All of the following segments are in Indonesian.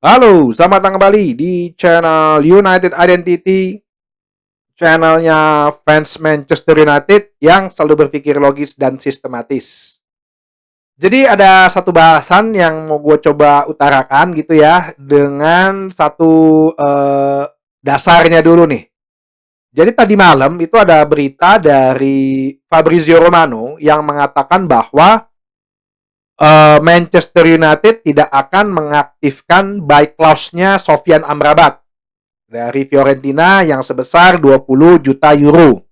Halo, selamat datang kembali di channel United Identity, channelnya fans Manchester United yang selalu berpikir logis dan sistematis. Jadi ada satu bahasan yang mau gue coba utarakan gitu ya, dengan satu dasarnya dulu nih. Jadi tadi malam itu ada berita dari Fabrizio Romano yang mengatakan bahwa Manchester United tidak akan mengaktifkan buy clause-nya Sofyan Amrabat dari Fiorentina yang sebesar 20 juta euro.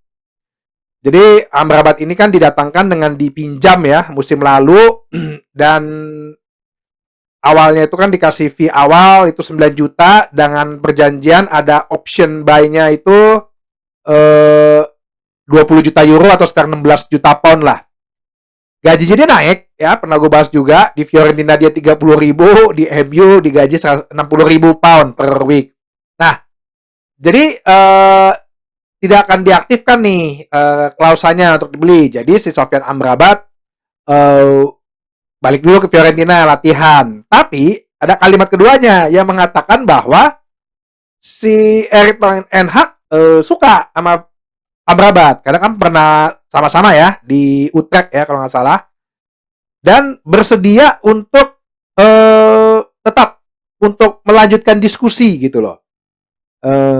Jadi Amrabat ini kan didatangkan dengan dipinjam ya musim lalu dan awalnya itu kan dikasih fee awal itu 9 juta dengan perjanjian ada option buy-nya itu 20 juta euro atau sekitar 16 juta pound lah. Gaji jadi naik ya, pernah gue bahas juga. Di Fiorentina dia 30.000, di MU digaji 60.000 pound per week. Nah, jadi tidak akan diaktifkan nih klausanya untuk dibeli. Jadi si Sofyan Amrabat balik dulu ke Fiorentina latihan. Tapi ada kalimat keduanya yang mengatakan bahwa si Erik Ten Hag suka sama Amrabat karena kan pernah sama-sama ya di Utrecht ya kalau nggak salah, dan bersedia untuk tetap untuk melanjutkan diskusi gitu loh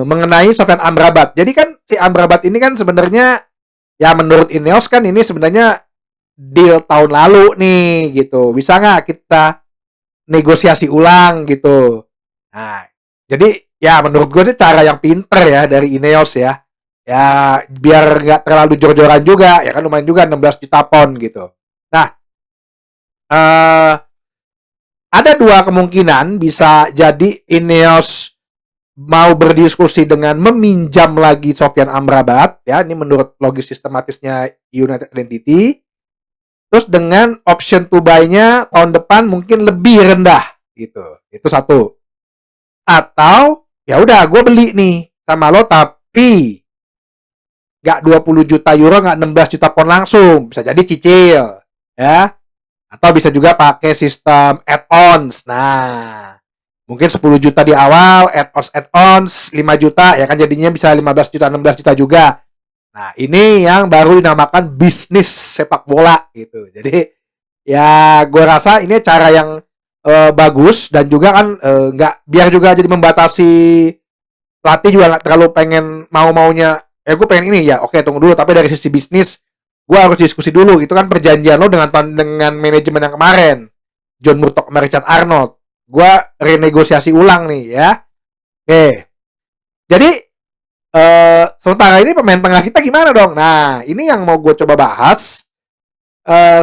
mengenai Sofyan Amrabat. Jadi kan si Amrabat ini kan sebenarnya ya menurut Ineos kan ini sebenarnya deal tahun lalu nih gitu. Bisa nggak kita negosiasi ulang gitu? Nah, jadi ya menurut gue itu cara yang pinter ya dari Ineos ya. Ya biar nggak terlalu jor-joran juga ya kan, lumayan juga 16 juta pound gitu. Nah, ada dua kemungkinan bisa jadi Ineos mau berdiskusi dengan meminjam lagi Sofyan Amrabat ya, ini menurut logis sistematisnya United Identity, terus dengan option to buy-nya tahun depan mungkin lebih rendah gitu. Itu satu. Atau ya udah gue beli nih sama lo tapi nggak 20 juta euro, nggak 16 juta pound langsung, bisa jadi cicil ya, atau bisa juga pakai sistem add-ons. Nah, mungkin 10 juta di awal, add-ons 5 juta ya kan, jadinya bisa 15 juta 16 juta juga. Nah, ini yang baru dinamakan bisnis sepak bola gitu. Jadi ya gue rasa ini cara yang bagus, dan juga kan nggak biar juga jadi membatasi pelatih juga nggak terlalu pengen mau-maunya gue pengen ini ya, oke tunggu dulu, tapi dari sisi bisnis gue harus diskusi dulu. Itu kan perjanjian lo dengan manajemen yang kemarin, John Murtock sama Richard Arnold. Gue renegosiasi ulang nih ya. Oke, jadi sementara ini pemain tengah kita gimana dong? Nah, ini yang mau gue coba bahas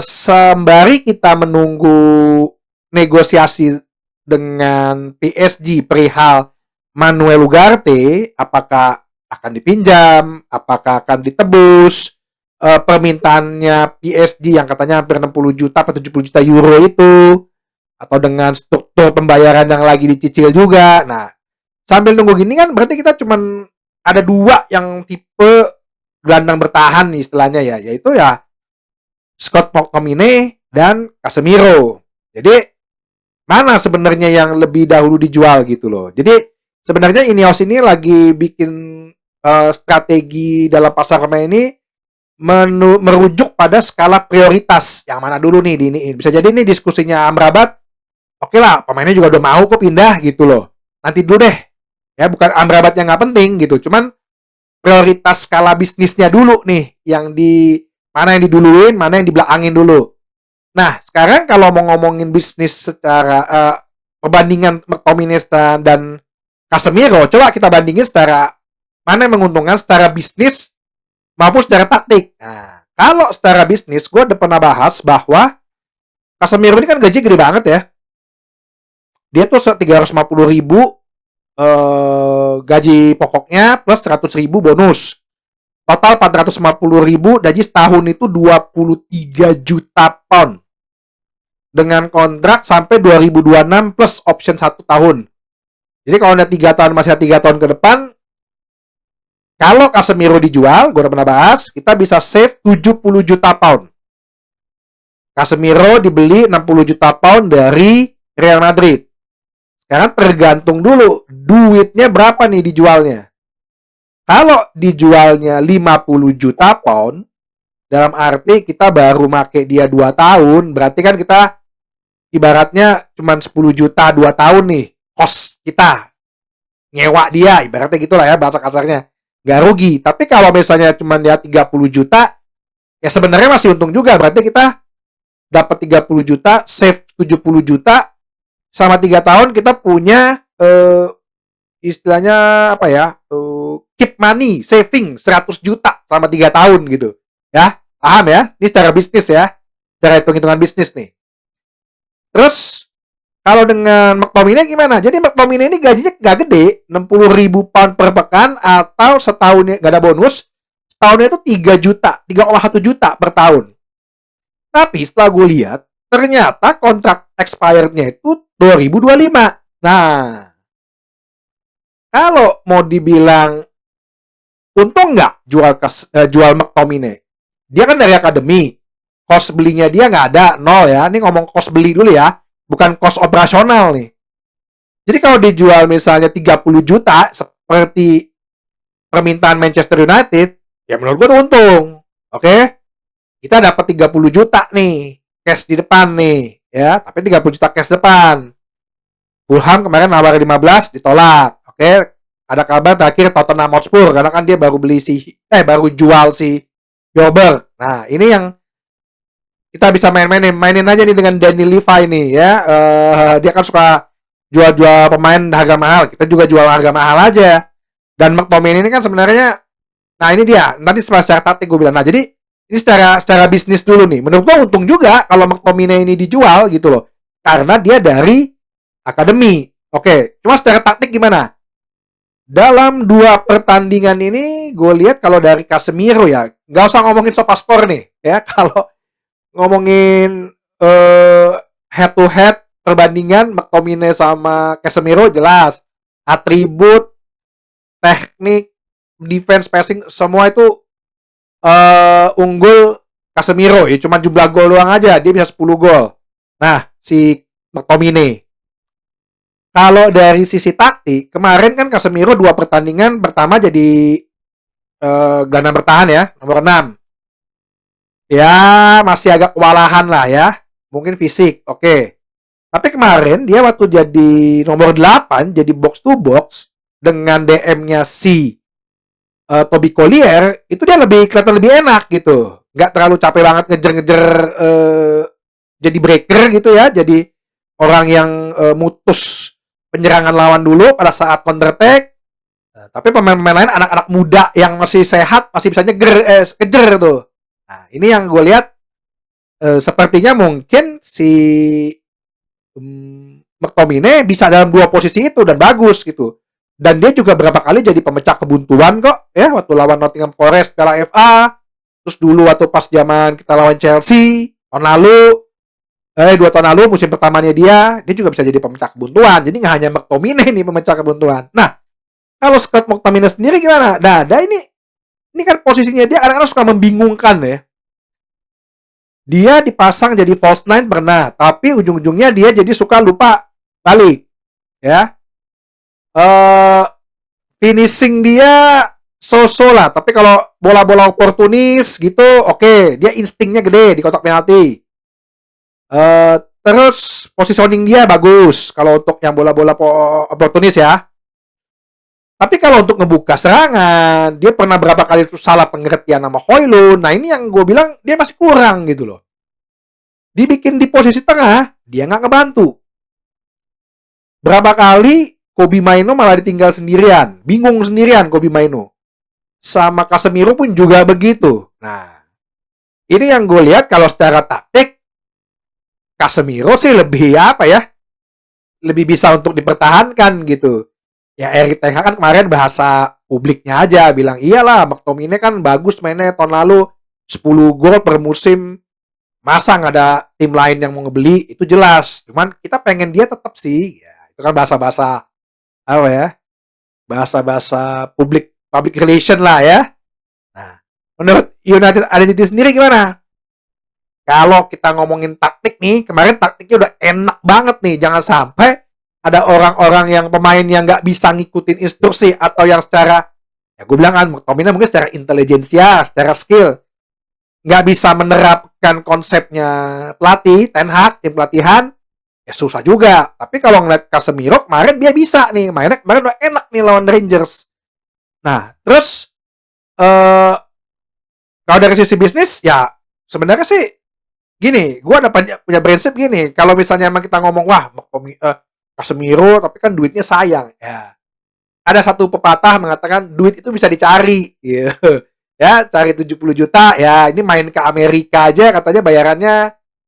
sembari kita menunggu negosiasi dengan PSG perihal Manuel Ugarte, apakah akan dipinjam, apakah akan ditebus, permintaannya PSG yang katanya hampir 60 juta atau 70 juta euro itu, atau dengan struktur pembayaran yang lagi dicicil juga. Nah, sambil nunggu gini kan berarti kita cuman ada dua yang tipe gelandang bertahan nih istilahnya ya, yaitu ya Scott McTominay dan Casemiro. Jadi mana sebenarnya yang lebih dahulu dijual gitu loh. Jadi sebenarnya Ineos ini lagi bikin strategi dalam pasar pemain ini merujuk pada skala prioritas yang mana dulu nih diiniin. Bisa jadi nih diskusinya Amrabat, oke lah pemainnya juga udah mau kok pindah gitu loh, nanti dulu deh ya, bukan Amrabat yang nggak penting gitu, cuman prioritas skala bisnisnya dulu nih yang di mana yang diduluin, mana yang dibelakangin dulu. Nah sekarang kalau mau ngomongin bisnis secara perbandingan McTominay dan Casemiro, coba kita bandingin secara mana yang menguntungkan secara bisnis maupun secara taktik. Nah, kalau secara bisnis, gue udah pernah bahas bahwa Casemiro ini kan gaji gede banget ya. Dia tuh 350.000 gaji pokoknya plus 100.000 bonus. Total 450.000, gaji setahun itu 23 juta pound. Dengan kontrak sampai 2026 plus option 1 tahun. Jadi kalau ada 3 tahun, masih ada 3 tahun ke depan, kalau Casemiro dijual, gue udah pernah bahas, kita bisa save 70 juta pound. Casemiro dibeli 60 juta pound dari Real Madrid. Karena tergantung dulu duitnya berapa nih dijualnya. Kalau dijualnya 50 juta pound, dalam arti kita baru make dia 2 tahun, berarti kan kita ibaratnya cuma 10 juta 2 tahun nih, kos kita nyewa dia, ibaratnya gitulah ya bahasa kasarnya. Gak rugi. Tapi kalau misalnya cuma dia 30 juta, ya sebenarnya masih untung juga. Berarti kita dapat 30 juta, save 70 juta, sama 3 tahun kita punya istilahnya apa ya? Keep money, saving 100 juta sama 3 tahun gitu. Ya, paham ya? Ini secara bisnis ya. Secara hitung-hitungan bisnis nih. Terus kalau dengan McTominay gimana? Jadi McTominay ini gajinya gak gede, 60 ribu pound per pekan atau setahunnya gak ada bonus. Setahunnya itu 3 juta, 3,1 juta per tahun. Tapi setelah gue lihat, ternyata kontrak expirednya itu 2025. Nah, kalau mau dibilang untung nggak jual McTominay? Dia kan dari akademi, cost belinya dia nggak ada, nol ya. Ini ngomong cost beli dulu ya, bukan cost operasional nih. Jadi kalau dijual misalnya 30 juta seperti permintaan Manchester United, ya menurut gue tuh untung. Oke? Kita dapat 30 juta nih cash di depan nih, ya. Tapi 30 juta cash depan. Fulham kemarin nawar 15 ditolak. Oke? Ada kabar terakhir Tottenham Hotspur karena kan dia baru jual si Gilbert. Nah, ini yang kita bisa mainin aja nih dengan Danny Levi nih ya. Dia kan suka jual-jual pemain harga mahal. Kita juga jual harga mahal aja. Dan McTominay ini kan sebenarnya, nah ini dia. Nanti secara taktik gue bilang. Nah jadi ini secara bisnis dulu nih. Menurut gue untung juga kalau McTominay ini dijual gitu loh. Karena dia dari akademi. Oke, cuma secara taktik gimana? Dalam 2 pertandingan ini gue lihat kalau dari Casemiro ya, nggak usah ngomongin SofaScore nih ya. Kalau ngomongin head to head perbandingan McTominay sama Casemiro jelas atribut, teknik, defense, passing semua itu unggul Casemiro ya, cuma jumlah gol doang aja dia bisa 10 gol. Nah, si McTominay kalau dari sisi taktik kemarin kan Casemiro 2 pertandingan pertama jadi gelandang bertahan ya, nomor 6. Ya masih agak kewalahan lah ya, mungkin fisik oke. Tapi kemarin dia waktu jadi nomor 8 jadi box to box dengan DM-nya si Toby Collier, itu dia kelihatan lebih enak gitu, nggak terlalu capek banget ngejer-ngejer jadi breaker gitu ya, jadi orang yang mutus penyerangan lawan dulu pada saat counter attack. Tapi pemain-pemain lain anak-anak muda yang masih sehat masih bisa ngejer tuh. Nah, ini yang gue lihat sepertinya mungkin si McTominay bisa dalam 2 posisi itu dan bagus gitu. Dan dia juga berapa kali jadi pemecah kebuntuan kok ya, waktu lawan Nottingham Forest Piala FA, terus dulu waktu pas zaman kita lawan Chelsea tahun lalu, 2 tahun lalu musim pertamanya dia juga bisa jadi pemecah kebuntuan. Jadi nggak hanya McTominay nih pemecah kebuntuan. Nah, kalau Scott McTominay sendiri gimana? Nah, ini kan posisinya dia kadang-kadang suka membingungkan ya. Dia dipasang jadi false nine pernah, tapi ujung-ujungnya dia jadi suka lupa balik. Ya. Finishing dia so-so lah, tapi kalau bola-bola oportunis gitu, oke, dia instingnya gede di kotak penalti. Terus positioning dia bagus kalau untuk yang bola-bola oportunis ya. Tapi kalau untuk ngebuka serangan, dia pernah berapa kali salah pengertian sama Højlund. Nah ini yang gue bilang dia masih kurang gitu loh. Dibikin di posisi tengah, dia nggak ngebantu. Berapa kali Kobbie Mainoo malah ditinggal sendirian. Bingung sendirian Kobbie Mainoo. Sama Casemiro pun juga begitu. Nah, ini yang gue lihat kalau secara taktik, Casemiro sih lebih apa ya, lebih bisa untuk dipertahankan gitu. Ya Erik Ten Hag kan kemarin bahasa publiknya aja bilang iyalah McTominay kan bagus mainnya tahun lalu 10 gol per musim, masa nggak ada tim lain yang mau ngebeli, itu jelas. Cuman kita pengen dia tetap sih ya, itu kan bahasa-bahasa apa ya, bahasa-bahasa public relation lah ya. Nah, menurut United Identity sendiri gimana? Kalau kita ngomongin taktik nih, kemarin taktiknya udah enak banget nih, jangan sampai ada orang-orang yang pemain yang nggak bisa ngikutin instruksi atau yang secara, ya gue bilang kan McTominay mungkin secara intelijensia, secara skill nggak bisa menerapkan konsepnya pelatih Ten Hag, tim pelatihan, ya susah juga. Tapi kalau ngeliat Casemiro kemarin dia bisa nih, mainnya kemarin udah enak nih lawan Rangers. Nah terus kalau dari sisi bisnis ya sebenarnya sih gini, gue ada punya prinsip gini, kalau misalnya emang kita ngomong wah Casemiro tapi kan duitnya sayang, ya ada satu pepatah mengatakan duit itu bisa dicari, gitu. Ya cari 70 juta, ya ini main ke Amerika aja katanya bayarannya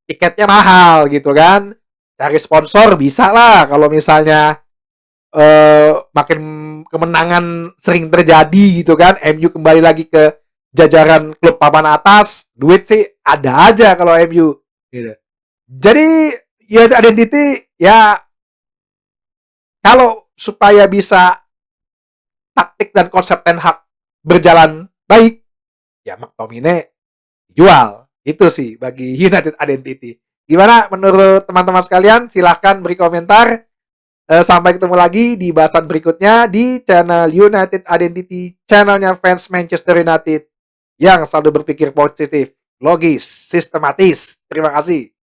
tiketnya mahal gitu kan, cari sponsor bisa lah kalau misalnya makin kemenangan sering terjadi gitu kan, MU kembali lagi ke jajaran klub papan atas, duit sih ada aja kalau MU gitu. Jadi ya identity ya, kalau supaya bisa taktik dan konsep Ten Hag berjalan baik, ya McTominay jual. Itu sih bagi United Identity. Gimana menurut teman-teman sekalian? Silahkan beri komentar. Sampai ketemu lagi di bahasan berikutnya di channel United Identity, channelnya fans Manchester United yang selalu berpikir positif, logis, sistematis. Terima kasih.